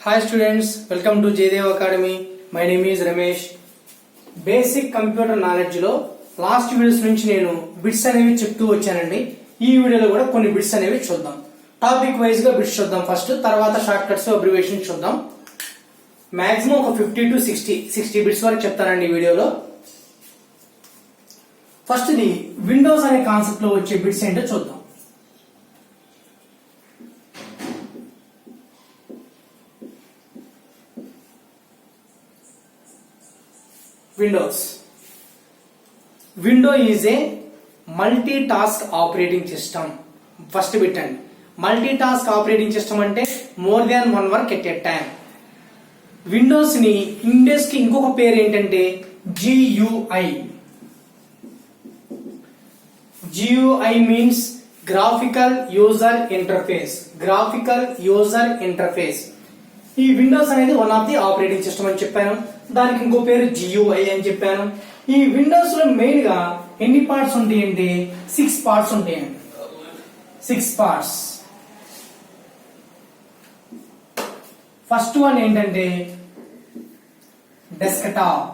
Hi students, welcome to Jaydev Academy. My name is Ramesh. Basic computer knowledge లో last videos నుంచి నేను bits అనేవి చెప్తూ వచ్చానండి. ఈ వీడియోలో కూడా కొన్ని బిట్స్ అనేవి చూద్దాం. టాపిక్ వైజ్ గా బిట్స్ చూద్దాం ఫస్ట్, తర్వాత షార్ట్ కట్స్ అబ్రివేషన్ చూద్దాం. మాక్సిమం ఒక 50 to 60 బిట్స్ వరకు చెప్తానండి ఈ వీడియోలో. ఫస్ట్ ది విండోస్ అనే కాన్సెప్ట్ లో వచ్చే బిట్స్ ఏంటో చూద్దాం. Window is a multitask operating system. First bit and multitask operating system అంటే more than one work at a time. Windows ని Windows కి ఇంకొక పేరు ఏంటంటే GUI. GUI means graphical user interface. Graphical user interface. ఈ Windows అనేది one of the operating system అని చెప్పాను. దానికి ఇంకో పేరు GUI అని చెప్పాను. ఈ విండోస్ లో మెయిన్ గా ఎన్ని పార్ట్స్ ఉంటాయండి? 6 పార్ట్స్ ఉంటాయండి. 6 పార్ట్స్. ఫస్ట్ వన్ ఏంటంటే డెస్క్టాప్.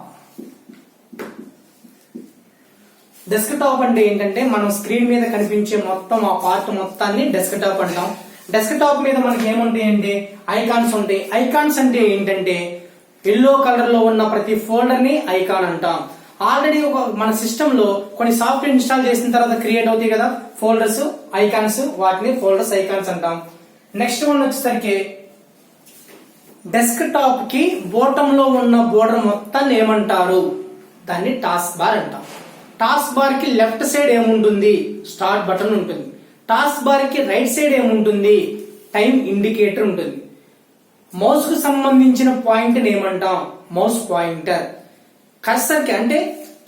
డెస్క్టాప్ అంటే ఏంటంటే మనం స్క్రీన్ మీద కనిపించే మొత్తం ఆ పార్ట్ మొత్తాన్ని డెస్క్టాప్ అంటాం. డెస్క్టాప్ మీద మనకి ఏముంటాయండి? ఐకాన్స్ ఉంటాయి. ఐకాన్స్ అంటే ఏంటంటే ఎల్లో కలర్ లో ఉన్న ప్రతి ఫోల్డర్ ని ఐకాన్ అంటాం. ఆల్రెడీ మన సిస్టమ్ లో కొన్ని సాఫ్ట్వేర్ ఇన్స్టాల్ చేసిన తర్వాత క్రియేట్ అవుతాయి కదా ఫోల్డర్స్, ఐకాన్స్, వాటిని ఫోల్డర్స్, ఐకాన్స్ అంటాం. నెక్స్ట్ వన్ వచ్చేసరికి డెస్క్టాప్ కి బోటమ్ లో ఉన్న బోర్డర్ మొత్తాన్ని ఏమంటారు? దాన్ని టాస్క్ బార్ అంటాం. టాస్క్ బార్ కి లెఫ్ట్ సైడ్ ఏముంటుంది? స్టార్ట్ బటన్ ఉంటుంది. టాస్క్ బార్ కి రైట్ సైడ్ ఏముంటుంది? టైం ఇండికేటర్ ఉంటుంది. మౌస్ కు సంబంధించిన పాయింట్ ఏమంటాం? Mouse pointer. కర్సర్ కి అంటే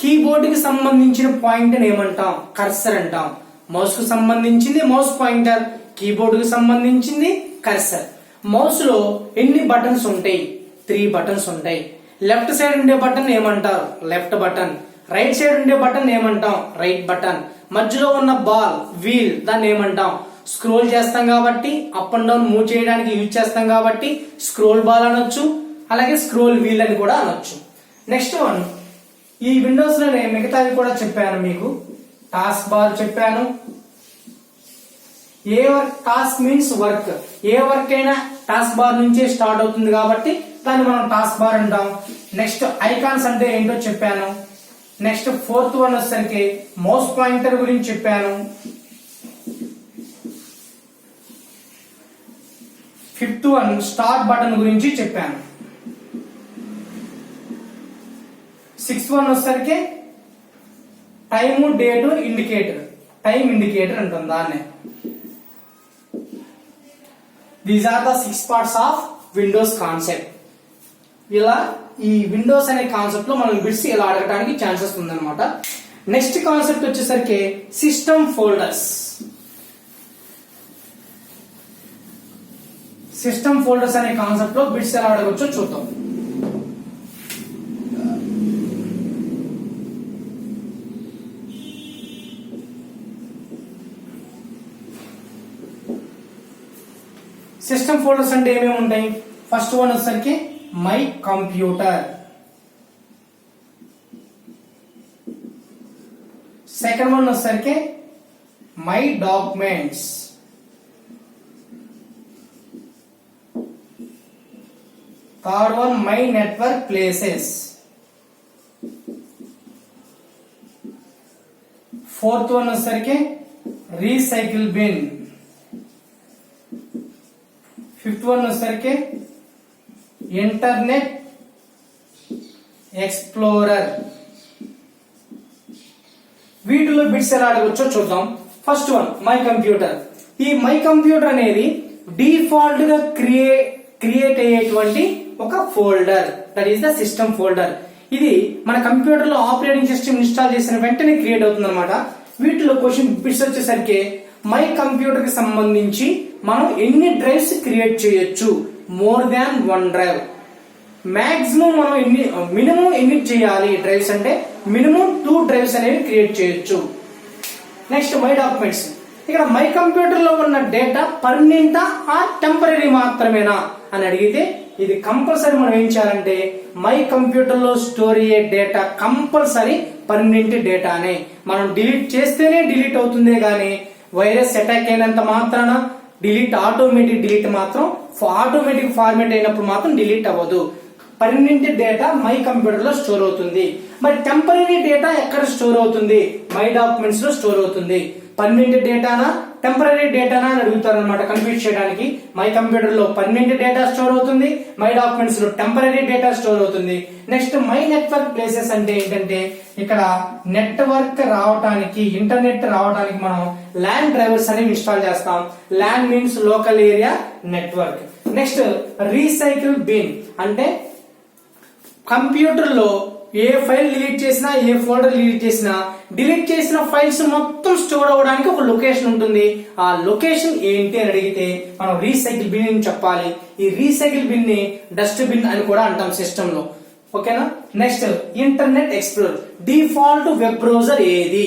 కీబోర్డ్ కి సంబంధించిన పాయింట్ ఏమంటాం? కర్సర్ అంటాం. మౌస్ కు సంబంధించింది మౌస్ పాయింటర్, కీబోర్డ్ కు సంబంధించింది కర్సర్. మౌస్ లో ఎన్ని బటన్స్ ఉంటాయి? 3 బటన్స్ ఉంటాయి. లెఫ్ట్ సైడ్ ఉండే బటన్ ఏమంటారు? Left button. రైట్ సైడ్ ఉండే బటన్ ఏమంటాం? Right button. మధ్యలో ఉన్న బాల్, వీల్, దాన్ని ఏమంటాం? స్క్రోల్ చేస్తాం కాబట్టి, అప్ అండ్ డౌన్ మూవ్ చేయడానికి యూజ్ చేస్తాం కాబట్టి స్క్రోల్ బాల్ అనొచ్చు, అలాగే స్క్రోల్ వీల్ అని కూడా అనొచ్చు. నెక్స్ట్ వన్, ఈ విండోస్ లో నేను మిగతావి కూడా చెప్పాను మీకు. టాస్క్ బార్ చెప్పాను. ఏ వర్క్, టాస్క్ మీన్స్ వర్క్. ఏ వర్క్ అయినా టాస్క్ బార్ నుంచే స్టార్ట్ అవుతుంది కాబట్టి దాన్ని మనం టాస్క్ బార్ అంటాం. నెక్స్ట్ ఐకాన్స్ అంటే ఏంటో చెప్పాను. నెక్స్ట్ ఫోర్త్ వన్ వచ్చేసరికి మౌస్ పాయింటర్ గురించి చెప్పాను. ఫిఫ్త్ వన్ స్టార్ట్ బటన్ గురించి చెప్పాను. సిక్స్త్ వన్ వచ్చేసరికి time, date indicator. Time indicator అంటుంది దాన్నే. These are the 6 parts of Windows concept. ఇలా ఈ విండోస్ అనే కాన్సెప్ట్ లో మనం బిట్స్ ఇలా అడగడానికి ఛాన్సెస్ ఉందన్నమాట. నెక్స్ట్ కాన్సెప్ట్ వచ్చేసరికి సిస్టమ్ ఫోల్డర్స్. సిస్టమ్ ఫోల్డర్స్ అనే కాన్సెప్ట్ లో బిట్స్ ఎలా అడగొచ్చో చూద్దాం. సిస్టమ్ ఫోల్డర్స్ అంటే ఏమేమి ఉంటాయి? ఫస్ట్ వన్ వచ్చేసరికి మై కంప్యూటర్. సెకండ్ వన్ వచ్చేసరికి my documents. Third one my network places. Fourth one వచ్చేసరికి రీసైకిల్ బిన్. ఫిఫ్త్ వన్ వచ్చేసరికి ఇంటర్నెట్ ఎక్స్ప్లోరర్. వీటిలో బిట్స్ ఎలా అడగొచ్చో చూద్దాం. First one my computer. ఈ మై కంప్యూటర్ అనేది డిఫాల్ట్ గా క్రియేట్ అయ్యేటువంటి ఒక folder, that is the system folder. ఇది మన కంప్యూటర్ లో ఆపరేటింగ్ సిస్టమ్ ఇన్స్టాల్ చేసిన వెంటనే క్రియేట్ అవుతుంది అనమాట. వీటిలో క్వశ్చన్ బిట్స్ వచ్చేసరికి మై కంప్యూటర్ కి సంబంధించి మనం ఎన్ని డ్రైవ్స్ క్రియేట్ చేయొచ్చు? More than 1 drive. మాక్సిమం మనం మినిమం ఎన్ని చేయాలి డ్రైవ్స్ అంటే మినిమం 2 డ్రైవ్స్ అనేవి క్రియేట్ చేయొచ్చు. Next my documents. ఇక్కడ మై కంప్యూటర్ లో ఉన్న డేటా పర్మనెంటా ఆర్ టెంపరీ మాత్రమేనా అని అడిగితే ఇది కంపల్సరీ మనం ఏం చేయాలంటే మై కంప్యూటర్ లో స్టోర్ అయ్యే డేటా కంపల్సరీ పర్మనెంట్ డేటానే. మనం డిలీట్ చేస్తేనే డిలీట్ అవుతుందే గానీ వైరస్ అటాక్ అయినంత మాత్రాన ఆటోమేటిక్ డిలీట్ మాత్రం ఆటోమేటిక్ ఫార్మేట్ అయినప్పుడు మాత్రం డిలీట్ అవ్వదు. పర్మనెంట్ డేటా మై కంప్యూటర్ లో స్టోర్ అవుతుంది. మరి టెంపరరీ డేటా ఎక్కడ స్టోర్ అవుతుంది? మై డాక్యుమెంట్స్ లో స్టోర్ అవుతుంది. పర్మనెంట్ డేటానా టెంపరరీ డేటానా అని అడుగుతారు అనమాట కన్ఫ్యూజ్ చేయడానికి. మై కంప్యూటర్ లో పర్మనెంట్ డేటా స్టోర్ అవుతుంది, మై డాక్యుమెంట్స్ లో టెంపరరీ డేటా స్టోర్ అవుతుంది. నెక్స్ట్ మై నెట్వర్క్ ప్లేసెస్ అంటే ఏంటంటే ఇక్కడ నెట్వర్క్ రావడానికి ఇంటర్నెట్ రావడానికి మనం ల్యాన్ డ్రైవర్స్ అనేవి ఇన్స్టాల్ చేస్తాం. LAN means local area network. Next recycle bin అంటే కంప్యూటర్ లో ఏ ఫైల్ డిలీట్ చేసినా ఏ ఫోల్డర్ డిలీట్ చేసినా డిలీట్ చేసిన ఫైల్స్ మొత్తం స్టోర్ అవ్వడానికి ఒక లొకేషన్ ఉంటుంది. ఆ లొకేషన్ ఏంటి అని అడిగితే మనం రీసైకిల్ బిన్ అని చెప్పాలి. ఈ రీసైకిల్ బిన్ ని డస్ట్ బిన్ అని కూడా అంటాం సిస్టమ్ లో. ఓకేనా. Next internet explorer. Default web browser ఏది?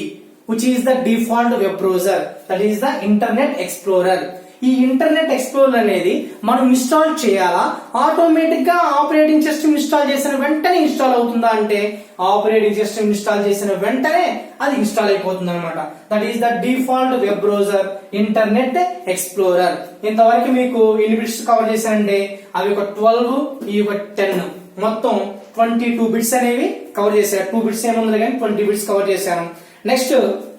Which is the default web browser? That is the internet explorer. ఈ ఇంటర్నెట్ ఎక్స్ప్లోరర్ అనేది మనం ఇన్స్టాల్ చేయాలా, ఆటోమేటిక్ గా ఆపరేటింగ్ సిస్టమ్ ఇన్స్టాల్ చేసిన వెంటనే ఇన్స్టాల్ అవుతుందా అంటే ఆపరేటింగ్ సిస్టమ్ ఇన్స్టాల్ చేసిన వెంటనే అది ఇన్స్టాల్ అయిపోతుంది అనమాట. That is the default web browser internet explorer. ఇంతవరకు మీకు ఎన్ని బిట్స్ కవర్ చేశానంటే అవి ఒక 12, ఈ ఒక 10, మొత్తం 22 బిట్స్ అనేవి కవర్ చేశారు. 2 బిట్స్ ఏముంది కానీ 20 బిట్స్ కవర్ చేశాను. నెక్స్ట్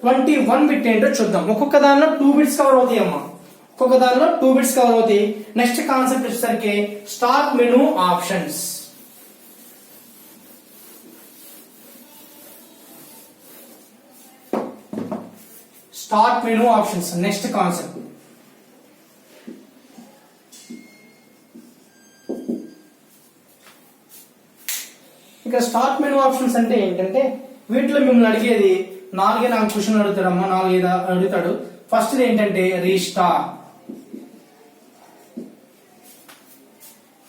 21 బిట్ ఏంటో చూద్దాం. ఒక్కొక్క దానిలో 2 బిట్స్ కవర్ అవుతాయి అమ్మా. ఒక్కొక్క దానిలో 2 బిట్స్ కవర్ అవుతాయి. నెక్స్ట్ కాన్సెప్ట్ వచ్చేసరికి start menu options. Start menu options next concept. ఇక స్టార్ట్ మెనూ ఆప్షన్స్ అంటే ఏంటంటే వీటిలో మిమ్మల్ని అడిగేది 4 క్వశ్చన్ అడుగుతాడమ్మా. 4 అడుగుతాడు. ఫస్ట్ ఏంటంటే రీస్టార్ట్.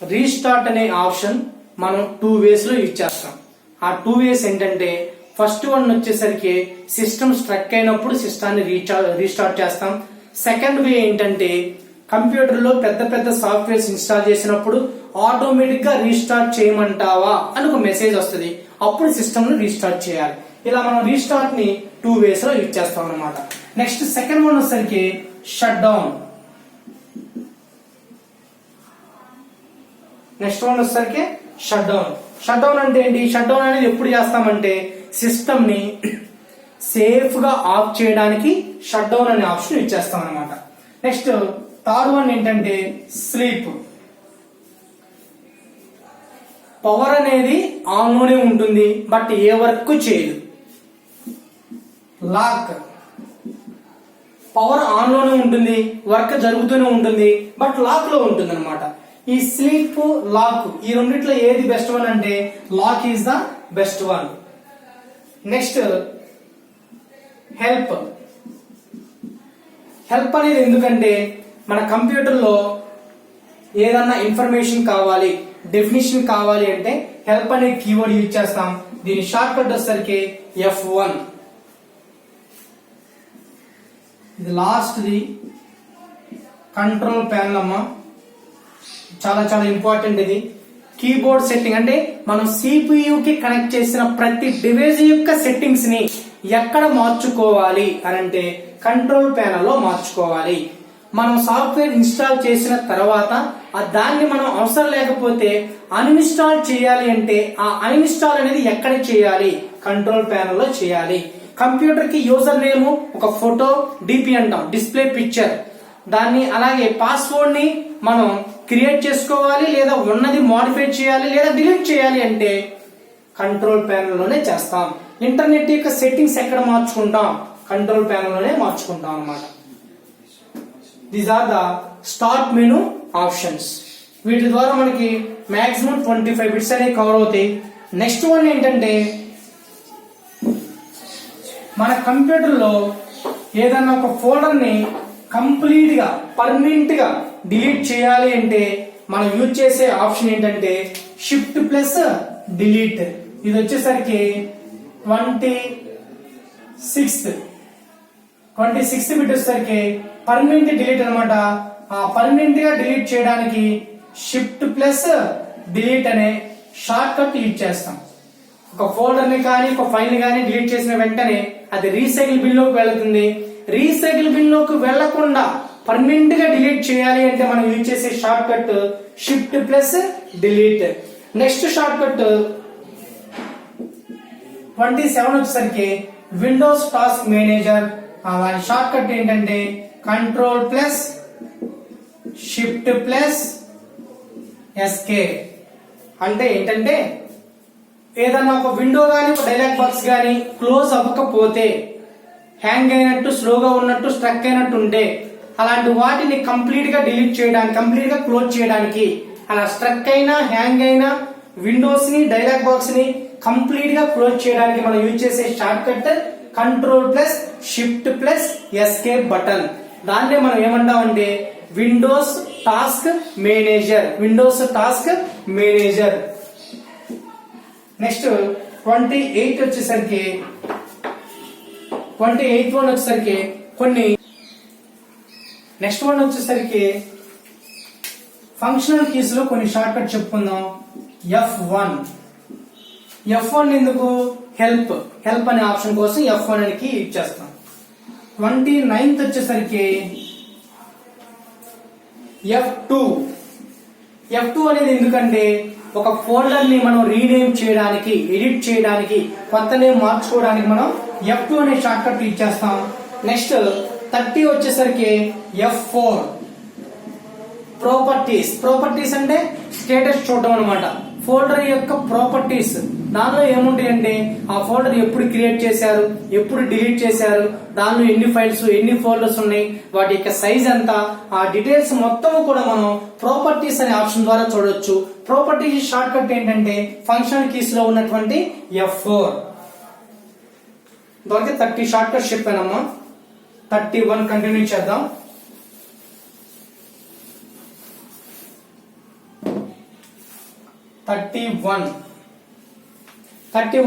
రీస్టార్ట్ అనే ఆప్షన్ మనం 2 వేస్ లో యూజ్ చేస్తాం. ఆ 2 వేస్ ఏంటంటే ఫస్ట్ వన్ వచ్చేసరికి సిస్టమ్ స్ట్రక్ అయినప్పుడు సిస్టాన్ని రీస్టార్ట్ చేస్తాం. సెకండ్ వే ఏంటంటే కంప్యూటర్ లో పెద్ద పెద్ద సాఫ్ట్వేర్స్ ఇన్స్టాల్ చేసినప్పుడు ఆటోమేటిక్ గా రీస్టార్ట్ చేయమంటావా అని ఒక మెసేజ్ వస్తుంది. అప్పుడు సిస్టమ్ ను రీస్టార్ట్ చేయాలి. ఇలా మనం రీస్టార్ట్ ని 2 వేస్ లో యూజ్ చేస్తాం అన్నమాట. నెక్స్ట్ సెకండ్ వన్ వచ్చేసరికి షట్ డౌన్. నెక్స్ట్ వన్ వచ్చేసరికి షట్ డౌన్. షట్ డౌన్ అంటే ఏంటి? షట్ డౌన్ అనేది ఎప్పుడు చేస్తామంటే సిస్టమ్ ని సేఫ్ గా ఆఫ్ చేయడానికి షట్ డౌన్ అనే ఆప్షన్ ఇచ్చేస్తాం అనమాట. నెక్స్ట్ థర్డ్ వన్ ఏంటంటే స్లీప్. పవర్ అనేది ఆన్ లోనే ఉంటుంది బట్ ఏ వర్క్ చేయదు. లాక్. పవర్ ఆన్ లోనే ఉంటుంది, వర్క్ జరుగుతూనే ఉంటుంది బట్ లాక్ లో ఉంటుంది అనమాట. ఈ స్లీప్, లాక్ ఈ రెండిట్లో ఏది బెస్ట్ వన్ అంటే lock is the best one. Next help. Help అనేది ఎందుకంటే మన కంప్యూటర్ లో ఏదన్నా ఇన్ఫర్మేషన్ కావాలి, డెఫినిషన్ కావాలి అంటే హెల్ప్ అనే కీవర్డ్ యూజ్ చేస్తాం. దీని షార్ట్ కట్ వచ్చేసరికి F1. ఇది లాస్ట్ ది కంట్రోల్ ప్యానల్ అమ్మా. చాలా చాలా ఇంపార్టెంట్ ఇది. కీబోర్డ్ సెట్టింగ్ అంటే మనం CPU కి కనెక్ట్ చేసిన ప్రతి డివైస్ యొక్క సెట్టింగ్స్ ని ఎక్కడ మార్చుకోవాలి అని అంటే కంట్రోల్ ప్యానల్ లో మార్చుకోవాలి. మనం సాఫ్ట్వేర్ ఇన్స్టాల్ చేసిన తర్వాత దాన్ని మనం అవసరం లేకపోతే అన్ఇన్స్టాల్ చేయాలి అంటే ఆ అన్ఇన్స్టాల్ అనేది ఎక్కడ చేయాలి? కంట్రోల్ ప్యానల్ లో చేయాలి. కంప్యూటర్ కి యూజర్ నేమ్ ఒక ఫోటో, DP అంటాం, డిస్ప్లే పిక్చర్. దాన్ని అలాగే పాస్వర్డ్ ని మనం క్రియేట్ చేసుకోవాలి, లేదా ఉన్నది మోడిఫై చేయాలి, లేదా డిలీట్ చేయాలి అంటే కంట్రోల్ ప్యానల్ లోనే చేస్తాం. ఇంటర్నెట్ యొక్క సెట్టింగ్స్ ఎక్కడ మార్చుకుంటాం? కంట్రోల్ ప్యానల్ లోనే మార్చుకుంటాం అన్నమాట. These are the start menu options. వీటి ద్వారా మనకి మాక్సిమం 25 బిట్స్ అనేవి కవర్ అవుతాయి. నెక్స్ట్ వన్ ఏంటంటే మన కంప్యూటర్ లో ఏదన్నా ఒక ఫోల్డర్ ని కంప్లీట్ గా పర్మనెంట్ గా డిలీట్ చేయాలి అంటే మనం యూజ్ చేసే ఆప్షన్ ఏంటంటే Shift+ డిలీట్. ఇది వచ్చేసరికి 26th బిట్ వచ్చేసరికి పర్మనెంట్ డిలీట్ అనమాట. ఆ పర్మనెంట్ గా డిలీట్ చేయడానికి షిఫ్ట్ ప్లస్ డిలీట్ అనే షార్ట్ కట్ యూజ్ చేస్తాం. ఒక ఫోల్డర్ ని కానీ ఒక ఫైల్ ని కానీ డిలీట్ చేసిన వెంటనే అది రీసైకిల్ బిన్ లోకి వెళ్తుంది. రీసైకిల్ బిన్ లోకి వెళ్లకుండా పర్మనెంట్ గా డిలీట్ చేయాలి అంటే మనం యూజ్ చేసే short cut shift plus delete. Next short cut 27 వచ్చేసరికి విండోస్ టాస్క్ మేనేజర్. దాని షార్ట్ కట్ ఏంటంటే control plus shift plus escape. అంటే ఏంటంటే ఏదన్నా ఒక విండో గానీ ఒక డైలాగ్ బాక్స్ గానీ క్లోజ్ అవ్వకపోతే, హ్యాంగ్ అయినట్టు, స్లోగా ఉన్నట్టు, స్ట్రక్ అయినట్టు ఉంటే అలాంటి వాటిని కంప్లీట్ గా డిలీట్ చేయడానికి, కంప్లీట్ గా క్లోజ్ చేయడానికి, అలా స్ట్రక్ అయినా హ్యాంగ్ అయినా విండోస్ ని డైలాగ్ బాక్స్ ని కంప్లీట్ గా క్లోజ్ చేయడానికి మనం యూజ్ చేసే short cut control plus shift plus escape button. దాన్నే మనం ఏమంటామంటే Windows task manager. Windows task manager. Next 28 వచ్చేసరికి 28 వన్ వచ్చేసరికి కొన్ని నెక్స్ట్ వన్ వచ్చేసరికి ఫంక్షనల్ కీస్ లో కొన్ని షార్ట్ కట్ చెప్పుకుందాం. F1 ఎందుకు? హెల్ప్ అనే ఆప్షన్ కోసం F1 అనే కీ యూజ్ చేస్తాం. 29th వచ్చేసరికి F2 అనేది ఎందుకంటే ఒక ఫోల్డర్ ని మనం రీనేమ్ చేయడానికి, ఎడిట్ చేయడానికి, కొత్త నేమ్ మార్చుకోవడానికి మనం F2 అనే షార్ట్ కట్ యూజ్ చేస్తాం. నెక్స్ట్ 30 వచ్చేసరికి F4 ప్రాపర్టీస్ అంటే స్టేటస్ చూడడం అనమాట. ఫోల్డర్ యొక్క ప్రాపర్టీస్ దానిలో ఏముంటాయంటే ఆ ఫోల్డర్ ఎప్పుడు క్రియేట్ చేశారు, ఎప్పుడు డిలీట్ చేశారు, దానిలో ఎన్ని ఫైల్స్, ఎన్ని ఫోల్డర్స్ ఉన్నాయి, వాటి యొక్క సైజ్ ఎంత, ఆ డీటెయిల్స్ మొత్తం కూడా మనం ప్రాపర్టీస్ అనే ఆప్షన్ ద్వారా చూడొచ్చు. ప్రాపర్టీస్ షార్ట్ కట్ ఏంటంటే ఫంక్షనల్ కీస్ లో ఉన్నటువంటి F4. ఇంతవరకు 30 షార్ట్ కట్స్ చెప్పానమ్మా. 31 కంటిన్యూ చేద్దాం. థర్టీ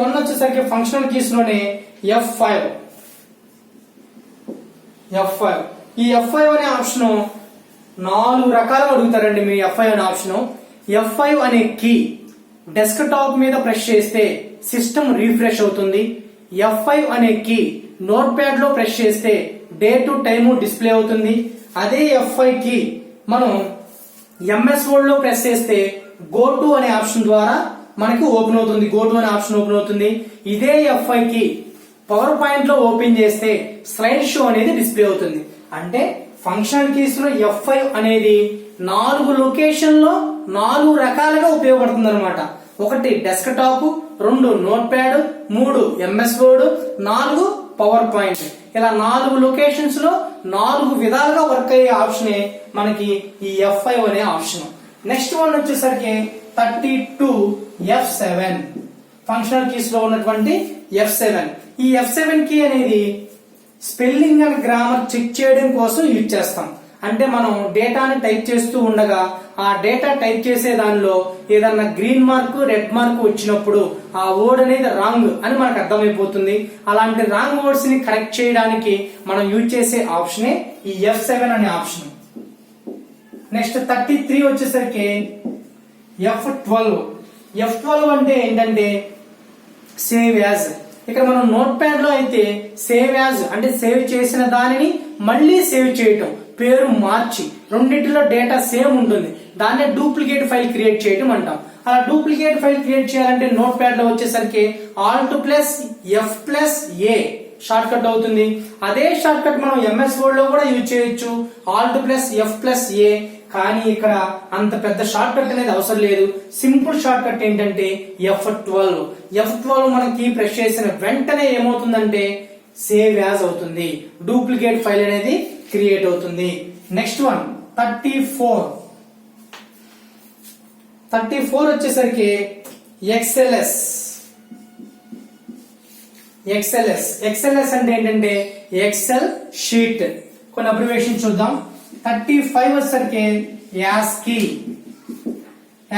వన్ వచ్చేసరికి ఫంక్షనల్ కీస్ లోనే F5. ఈ F5 అనే ఆప్షన్ 4 రకాలుగా అడుగుతారండి. మీ F5 అనే ఆప్షన్. F5 అనే కీ డెస్క్ టాప్ మీద ప్రెస్ చేస్తే సిస్టమ్ రీఫ్రెష్ అవుతుంది. F5 అనే కీ నోట్ ప్యాడ్ లో ప్రెస్ చేస్తే డేట్ టైము డిస్ప్లే అవుతుంది. అదే F5 కీ మనం MS వర్డ్ లో ప్రెస్ చేస్తే గో టు అనే ఆప్షన్ ద్వారా మనకి ఓపెన్ అవుతుంది. గో టు అనే ఆప్షన్ ఓపెన్ అవుతుంది. ఇదే F5 కి పవర్ పాయింట్ లో ఓపెన్ చేస్తే స్లైడ్ షో అనేది డిస్ప్లే అవుతుంది. అంటే ఫంక్షనల్ కీస్ లో F5 అనేది 4 లొకేషన్ లో 4 రకాలుగా ఉపయోగపడుతుంది అనమాట. 1 desk top, 2 note pad, 3 MS word, 4 power point. ఇలా 4 లొకేషన్స్ లో 4 విధాలుగా వర్క్ అయ్యే ఆప్షనే మనకి ఈ F5 అనే ఆప్షన్. నెక్స్ట్ వన్ వచ్చేసరికి 32 F7 ఫంక్షనల్ కీస్ లో ఉన్నటువంటి F7. ఈ F7 కీ అనేది స్పెల్లింగ్ అండ్ గ్రామర్ చెక్ చేయడం కోసం యూజ్ చేస్తాం. అంటే మనం డేటాని టైప్ చేస్తూ ఉండగా ఆ డేటా టైప్ చేసే దానిలో ఏదన్నా గ్రీన్ మార్క్, రెడ్ మార్క్ వచ్చినప్పుడు ఆ వర్డ్ అనేది రాంగ్ అని మనకు అర్థమైపోతుంది. అలాంటి రాంగ్ వర్డ్స్ ని కరెక్ట్ చేయడానికి మనం యూజ్ చేసే ఆప్షనే ఈ F7 అనే ఆప్షన్. నెక్స్ట్ 33 వచ్చేసరికి F12 అంటే ఏంటంటే సేవ్ యాజ్. ఇక్కడ మనం నోట్ ప్యాడ్ లో అయితే సేవ్ యాజ్ అంటే సేవ్ చేసిన దానిని మళ్ళీ సేవ్ చేయటం, పేరు మార్చి రెండింటిలో డేటా సేమ్ ఉంటుంది. దాన్నే డూప్లికేట్ ఫైల్ క్రియేట్ చేయటం అంటాం. అలా డూప్లికేట్ ఫైల్ క్రియేట్ చేయాలంటే నోట్ ప్యాడ్ లో వచ్చేసరికి Alt+F+A షార్ట్ కట్ అవుతుంది. అదే షార్ట్ కట్ మనం MS వర్డ్ లో కూడా యూజ్ చేయొచ్చు, Alt+F+A. కానీ ఇక్కడ అంత పెద్ద షార్ట్ కట్ అనేది అవసరం లేదు. సింపుల్ షార్ట్ కట్ ఏంటంటే F12 మనం కీ ప్రెస్ చేసిన వెంటనే ఏమవుతుందంటే సేవ్ యాజ్ అవుతుంది, డూప్లికేట్ ఫైల్ అనేది క్రియేట్ అవుతుంది. నెక్స్ట్ వన్ 34 వచ్చేసరికి XLS అంటే ఏంటంటే ఎక్సెల్ షీట్. కొన్ని అబ్రివేషన్ చూద్దాం. 35 వచ్చేసరికి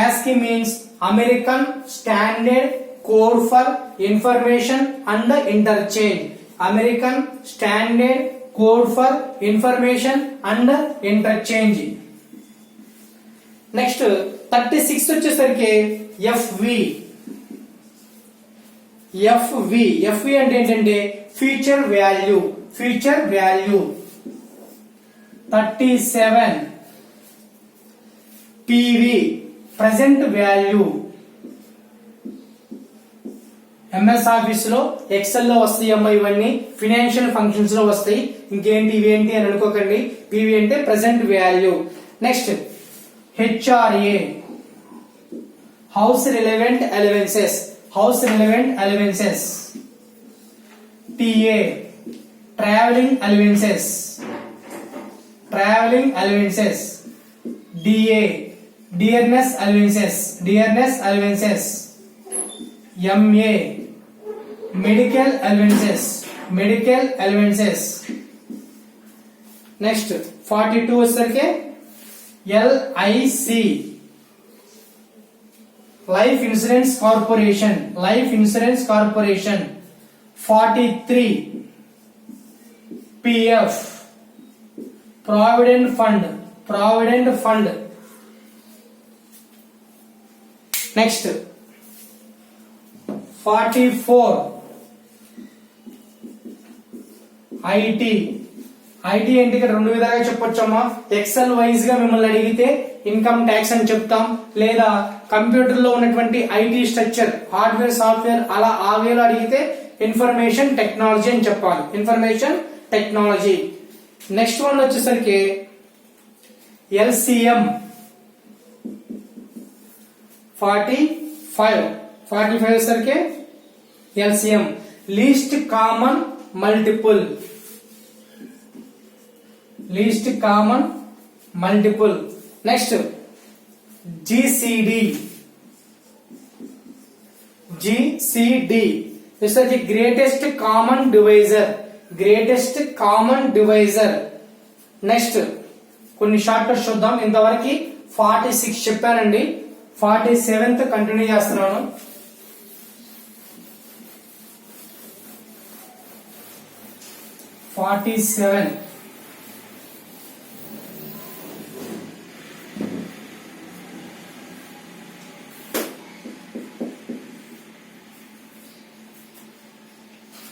ASCII means American standard code for information and interchange. American standard code for information and interchange. Next 36 వచ్చేసరికి ఎఫ్వి అంటే ఏంటంటే future value 37 PV present value MS office లో ఎక్సెల్ లో వస్తాయి అమ్మా ఇవన్నీ ఫినాన్షియల్ ఫంక్షన్స్ లో వస్తాయి ఇంకేంటి ఇవేంటి అని అనుకోకండి పివి అంటే present value next HRA house relevant allowances TA travelling allowances DA dearness allowances MA medical allowances next 42 వచ్చేసరికి LIC life insurance corporation 43 PF provident fund next 44 IT అంటే ఇక్కడ రెండు విధాలుగా చెప్పొచ్చమ్మా ఎక్సెల్ వైజ్ గా మిమ్మల్ని అడిగితే ఇన్కమ్ ట్యాక్స్ అని చెప్తాం లేదా కంప్యూటర్ లో ఉన్నటువంటి ఐటీ స్ట్రక్చర్ హార్డ్వేర్ సాఫ్ట్వేర్ అలా ఆ వేలో అడిగితే ఇన్ఫర్మేషన్ టెక్నాలజీ అని చెప్పాలి నెక్స్ట్ వన్ వచ్చేసరికి ఎల్సిఎం 45 వచ్చేసరికి LCM least common multiple next GCD greatest common divisor next కొన్ని షార్ట్ కట్స్ చూద్దాం ఇంతవరకు 46 చెప్పానండి 47th కంటిన్యూ చేస్తున్నాను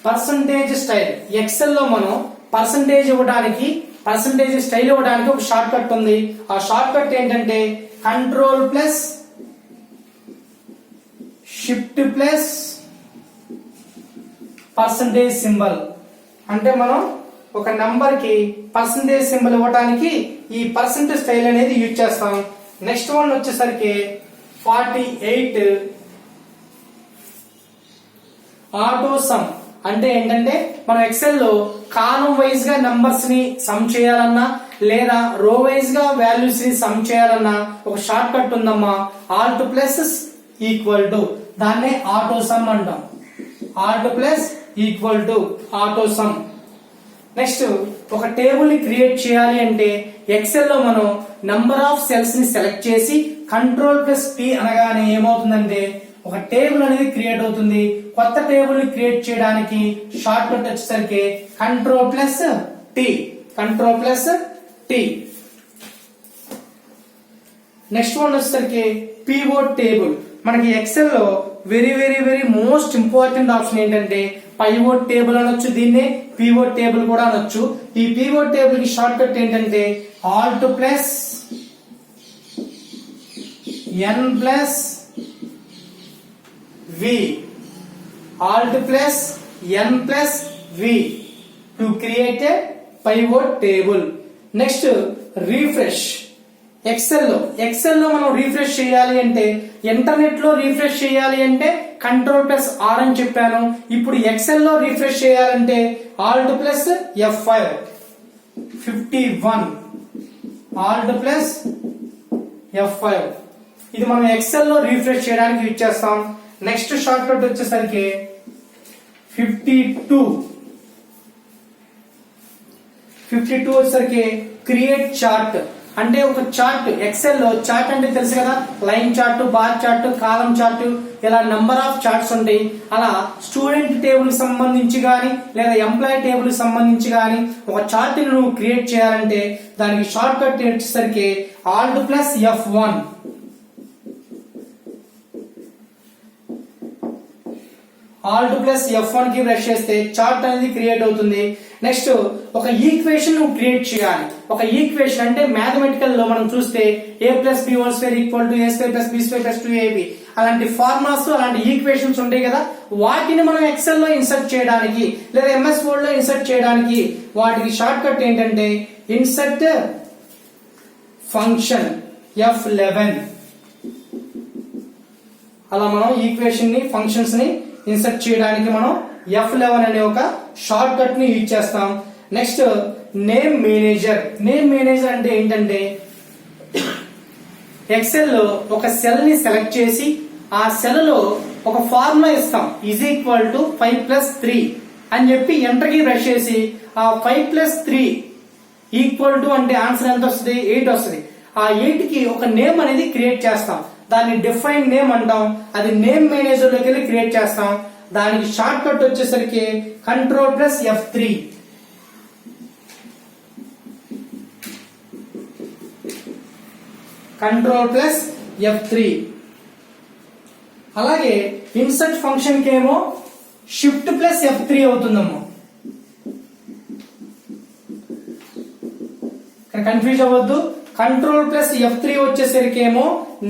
పర్సంటేజ్ స్టైల్ ఎక్సెల్ లో మనం పర్సంటేజ్ స్టైల్ ఇవ్వడానికి ఒక షార్ట్ కట్ ఉంది ఆ షార్ట్ కట్ ఏంటంటే control plus shift plus percentage symbol అంటే మనం ఒక నంబర్ కి పర్సంటేజ్ సింబల్ ఇవ్వడానికి ఈ పర్సంటేజ్ స్టైల్ అనేది యూజ్ చేస్తాం నెక్స్ట్ వన్ వచ్చేసరికి 48 ఆటో సమ్ అంటే ఏంటంటే మనం ఎక్సెల్ లో కాలం వైజ్ గా నంబర్స్ ని సమ్ చేయాలన్నా లేదా రో వైజ్ గా వాల్యూస్ ని సమ్ చేయాలన్నా ఒక షార్ట్ కట్ ఉందమ్మా ఆల్ట్ ప్లస్ ఈక్వల్ టు దాన్నే ఆటో సమ్ అంటాం ఆటో సమ్ నెక్స్ట్ ఒక టేబుల్ ని క్రియేట్ చేయాలి అంటే ఎక్సెల్ లో మనం నంబర్ ఆఫ్ సెల్స్ ని సెలెక్ట్ చేసి కంట్రోల్ ప్లస్ P అనగానే ఏమవుతుందంటే ఒక టేబుల్ అనేది క్రియేట్ అవుతుంది కొత్త టేబుల్ ని క్రియేట్ చేయడానికి షార్ట్ కట్ వచ్చేసరికి control plus T next one వచ్చేసరికి పివోట్ టేబుల్ మనకి ఎక్సెల్ లో వెరీ మోస్ట్ ఇంపార్టెంట్ ఆప్షన్ ఏంటంటే పైవోట్ టేబుల్ అనొచ్చు దీన్నే పివోట్ టేబుల్ కూడా అనొచ్చు ఈ పివోట్ టేబుల్ కి షార్ట్ కట్ ఏంటంటే alt plus N plus V to create a pivot table. Next refresh. Excel లో మనం రీఫ్రెష్ చేయాలి అంటే ఇంటర్నెట్ లో రీఫ్రెష్ చేయాలి అంటే కంట్రోల్ ప్లస్ R అని చెప్పాను ఇప్పుడు ఎక్సెల్ లో రీఫ్రెష్ చేయాలంటే Alt plus F5 51 Alt plus F5 ఇది మనం ఎక్సెల్ లో రీఫ్రెష్ చేయడానికి యూజ్ చేస్తాం నెక్స్ట్ షార్ట్ కట్ వచ్చేసరికి 52 వచ్చేసరికి క్రియేట్ చార్ట్ అంటే ఒక చార్ట్ ఎక్సెల్ లో చార్ట్ అంటే తెలుసు కదా, లైన్ చార్ట్, బార్ చార్ట్, కాలం చార్ట్, ఇలా నెంబర్ ఆఫ్ చార్ట్స్ ఉంటాయి. అలా స్టూడెంట్ టేబుల్ కి సంబంధించి గానీ లేదా ఎంప్లాయీ టేబుల్ కి సంబంధించి గానీ ఒక చార్ట్ ని నువ్వు క్రియేట్ చేయాలంటే దానికి షార్ట్ కట్ వచ్చేసరికి Alt+F1. Alt+F1 కి ప్రెస్ చేస్తే చార్ట్ అనేది క్రియేట్ అవుతుంది. నెక్స్ట్ ఒక ఈక్వేషన్ నువ్వు క్రియేట్ చేయాలి. ఒక ఈక్వేషన్ అంటే మ్యాథమెటికల్ లో మనం చూస్తే a+b² = a²+b² అలాంటి ఫార్ములాస్, అలాంటి ఈక్వేషన్స్ ఉంటాయి కదా, వాటిని మనం ఎక్సెల్ లో ఇన్సర్ట్ చేయడానికి లేదా ఎంఎస్ వర్డ్ లో ఇన్సర్ట్ చేయడానికి వాటికి షార్ట్ కట్ ఏంటంటే ఇన్సర్ట్ ఫంక్షన్ F11. అలా మనం ఈక్వేషన్ ని, ఫంక్షన్స్ ని ఇన్సర్ట్ చేయడానికి మనం F11 అనే ఒక షార్ట్ కట్ ని యూజ్ చేస్తాం. Next name manager. Name manager అంటే ఏంటంటే ఎక్సెల్ లో ఒక సెల్ ని సెలెక్ట్ చేసి ఆ సెల్ లో ఒక ఫార్ములా ఇస్తాం =5+3 అని చెప్పి ఎంటర్ కి ప్రెస్ చేసి ఆ 5+3 = అంటే ఆన్సర్ ఎంత వస్తుంది? 8 వస్తుంది. ఆ 8 కి ఒక నేమ్ అనేది క్రియేట్ చేస్తాం. దాన్ని డిఫైన్ నేమ్ అంటాం. అది నేమ్ మేనేజర్ లోకి వెళ్ళి క్రియేట్ చేస్తాం. దానికి షార్ట్ కట్ వచ్చేసరికి Ctrl+F3. Ctrl+F3. అలాగే ఇన్సర్ట్ ఫంక్షన్ కి ఏమో Shift+F3 అవుతుందమ్మా. కన్ఫ్యూజ్ అవ్వద్దు. Ctrl+F3 వచ్చేసరికి ఏమో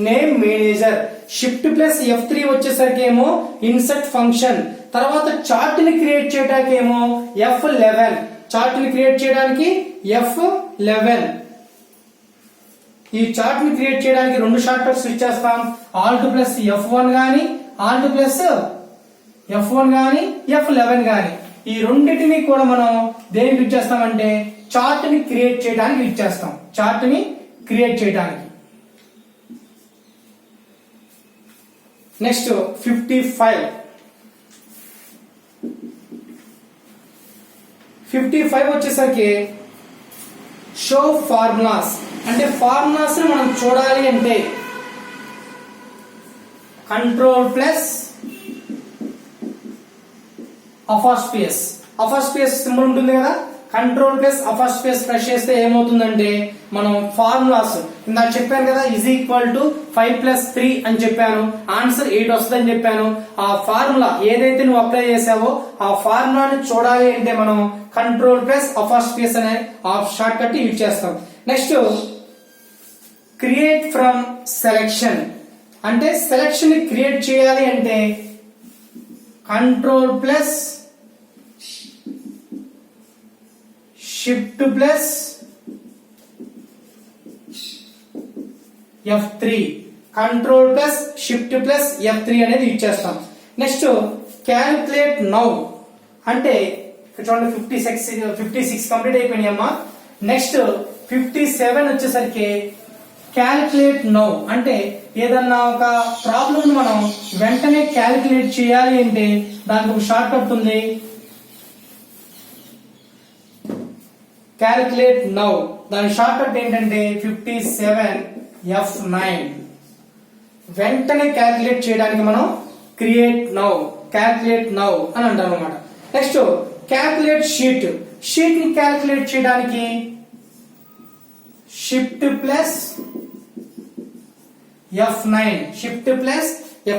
నేమ్ మేనేజర్, Shift+F3 వచ్చేసరికి ఏమో ఇన్సర్ట్ ఫంక్షన్. తర్వాత చార్ట్ ని క్రియేట్ చేయడానికి ఏమో F11. చార్ట్ ని క్రియేట్ చేయడానికి F11. ఈ చార్ట్ ని క్రియేట్ చేయడానికి రెండు షార్ట్ కట్స్ ఇచ్చేస్తాం. Alt+F1 గానీ, Alt+F1 గానీ, F11 గానీ, ఈ రెండింటిని కూడా మనం దేనికి యూజ్ చేస్తామంటే చార్ట్ ని క్రియేట్ చేయడానికి యూజ్ చేస్తాం. చార్ట్ ని క్రియేట్ చేయడానికి. నెక్స్ట్ 55 వచ్చేసరికి షో ఫార్ములాస్. అంటే ఫార్ములాస్ ని మనం చూడాలి అంటే Ctrl+Apostrophe సింబల్ ఉంటుంది కదా, Ctrl+Apostrophe ప్రెస్ చేస్తే ఏమవుతుందంటే మనం ఫార్ములాస్ ఇందాక చెప్పాను కదా, =5+3 అని చెప్పాను, ఆన్సర్ 8 వస్తుందని చెప్పాను. ఆ ఫార్ములా ఏదైతే నువ్వు అప్లై చేసావో ఆ ఫార్ములాని చూడాలి అంటే మనం Ctrl+Apostrophe అనే షార్ట్ కట్ యూజ్ చేస్తాం. Next create from selection. అంటే సెలెక్షన్ ని క్రియేట్ చేయాలి అంటే Ctrl+Shift+F3 Ctrl+Shift+F3 అనేది యూజ్ చేస్తాం. Next calculate now. అంటే చూడండి 56 కంప్లీట్ అయిపోయినాయి అమ్మా. నెక్స్ట్ 57 వచ్చేసరికి క్యాలిక్యులేట్ నౌ. అంటే ఏదన్నా ఒక ప్రాబ్లం మనం వెంటనే క్యాలిక్యులేట్ చేయాలి అంటే దానికి ఒక షార్ట్ కట్ ఉంది, క్యాలిక్యులేట్ నౌ. దాని షార్ట్ కట్ ఏంటంటే 57F9. వెంటనే క్యాలిక్యులేట్ చేయడానికి మనం క్యాలిక్యులేట్ నౌ అని అంటాం అన్నమాట. Next calculate sheet. షీట్ ని క్యాలిక్యులేట్ చేయడానికి Shift+F9.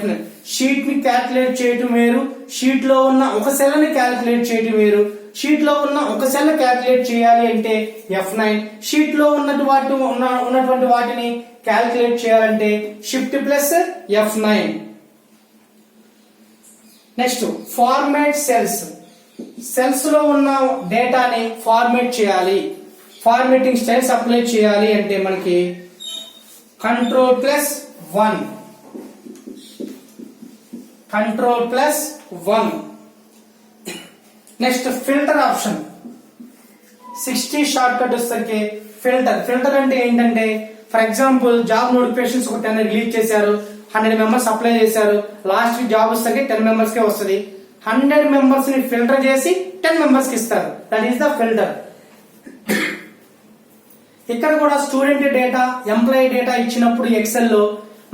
షీట్ ని క్యాలిక్యులేట్ చేయటం వేరు, షీట్ లో ఉన్న ఒక సెల్ ని క్యాలిక్యులేట్ చేయటం వేరు. షీట్ లో ఉన్న ఒక సెల్ క్యాలిక్యులేట్ చేయాలి అంటే F9. షీట్ లో ఉన్నటువంటి వాటిని క్యాలిక్యులేట్ చేయాలంటే Shift+F9. Next format cells. Cells లో ఉన్న డేటాని ఫార్మాట్ చేయాలి, ఫార్మాటింగ్ స్టైల్స్ అప్లై చేయాలి అంటే మనకి Ctrl+1. Next filter option. 60 short cut వచ్చేసరికి ఫిల్టర్ అంటే ఏంటంటే ఫర్ ఎగ్జాంపుల్ జాబ్ నోటిఫికేషన్స్ ఒక 10 రిలీజ్ చేశారు, 100 మెంబర్స్ అప్లై చేశారు, లాస్ట్ జాబ్ వస్తే 10 మెంబర్స్ కే వస్తుంది. 100 మెంబర్స్ ని ఫిల్టర్ చేసి 10 మెంబర్స్ కి ఇస్తారు. That is the filter. ఇక్కడ కూడా స్టూడెంట్ డేటా, ఎంప్లాయీ డేటా ఇచ్చినప్పుడు ఎక్సెల్ లో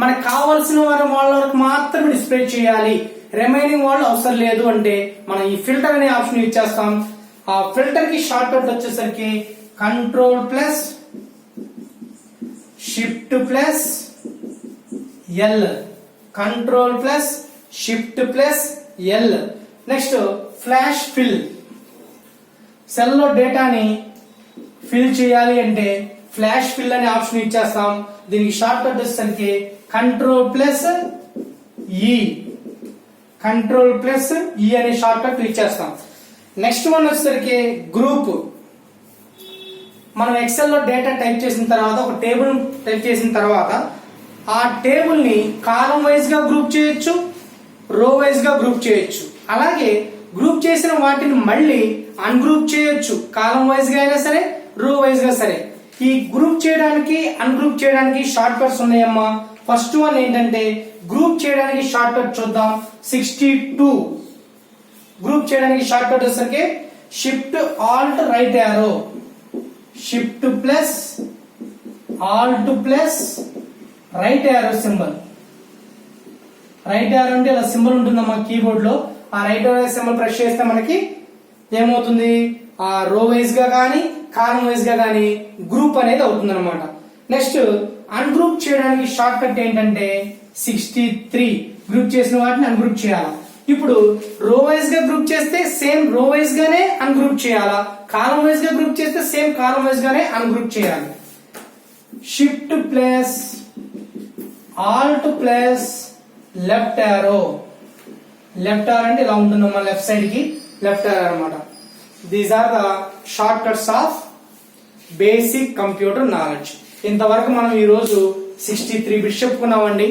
మనకు కావాల్సిన వాళ్ళ వరకు మాత్రమే డిస్ప్లే చేయాలి, రిమైనింగ్ వాళ్ళు అవసరం లేదు అంటే మనం ఈ ఫిల్టర్ అనే ఆప్షన్ యూజ్ చేస్తాం. ఆ ఫిల్టర్ కి షార్ట్ కట్ వచ్చేసరికి control plus shift plus L, control plus shift plus L. Next flash fill, cell లో డేటాని ఫిల్ చేయాలి అంటే ఫ్లాష్ ఫిల్ అనే ఆప్షన్ ఇచ్చేస్తాం. దీనికి షార్ట్ కట్ వచ్చేసరికి కంట్రోల్ ప్లస్ ఈ, కంట్రోల్ ప్లస్ ఈ అనే షార్ట్ కట్ ఇచ్చేస్తాం. నెక్స్ట్ వన్ వచ్చేసరికి గ్రూప్. మనం ఎక్సెల్ లో డేటా టైప్ చేసిన తర్వాత ఒక టేబుల్ టైప్ చేసిన తర్వాత ఆ టేబుల్ ని కాలం వైజ్ గా గ్రూప్ చేయొచ్చు, రో వైజ్ గా గ్రూప్ చేయొచ్చు. అలాగే గ్రూప్ చేసిన వాటిని మళ్ళీ అన్గ్రూప్ చేయొచ్చు, కాలం వైజ్ గా అయినా సరే, రో వైజ్ గా సరే. ఈ గ్రూప్ చేయడానికి అన్గ్రూప్ చేయడానికి షార్ట్ కట్స్ ఉన్నాయమ్మా. ఫస్ట్ వన్ ఏంటంటే గ్రూప్ చేయడానికి షార్ట్ కట్ చూద్దాం. 62 గ్రూప్ చేయడానికి షార్ట్ కట్ వచ్చేసరికి shift Alt right arrow, shift plus alt plus right arrow symbol. Right arrow అంటే ఇలా సింబల్ ఉంటుందమ్మా కీబోర్డ్ లో. ఆ రైట్ యారో సింబల్ ప్రెస్ చేస్తే మనకి ఏమవుతుంది, ఆ రో వైజ్ గా కానీ కాలం వైజ్ గా కానీ గ్రూప్ అనేది అవుతుంది అనమాట. నెక్స్ట్ అన్గ్రూప్ చేయడానికి షార్ట్ కట్ ఏంటంటే 63 గ్రూప్ చేసిన వాటిని అన్గ్రూప్ చేయాలా. ఇప్పుడు రో వైజ్ గా గ్రూప్ చేస్తే సేమ్ రో వైజ్ గానే అన్గ్రూప్ చేయాలా, కాలం వైజ్ గా గ్రూప్ చేస్తే సేమ్ కాలం వైజ్ గానే అన్గ్రూప్ చేయాలి. Shift plus alt plus left arrow, left arrow అంటే ఇలా ఉంటుందమ్మా, లెఫ్ట్ సైడ్ కి లెఫ్ట్ యారో అనమాట. These are the shortcuts of basic computer knowledge. ఇంతవరకు మనం ఈ రోజు 63 బిట్స్ చెప్పుకున్నామండి.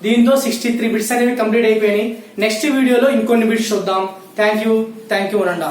దీంతో 63 బిట్స్ అనేవి కంప్లీట్ అయిపోయినాయి. నెక్స్ట్ వీడియోలో ఇంకొన్ని బిట్స్ చూద్దాం. Thank you అనండా.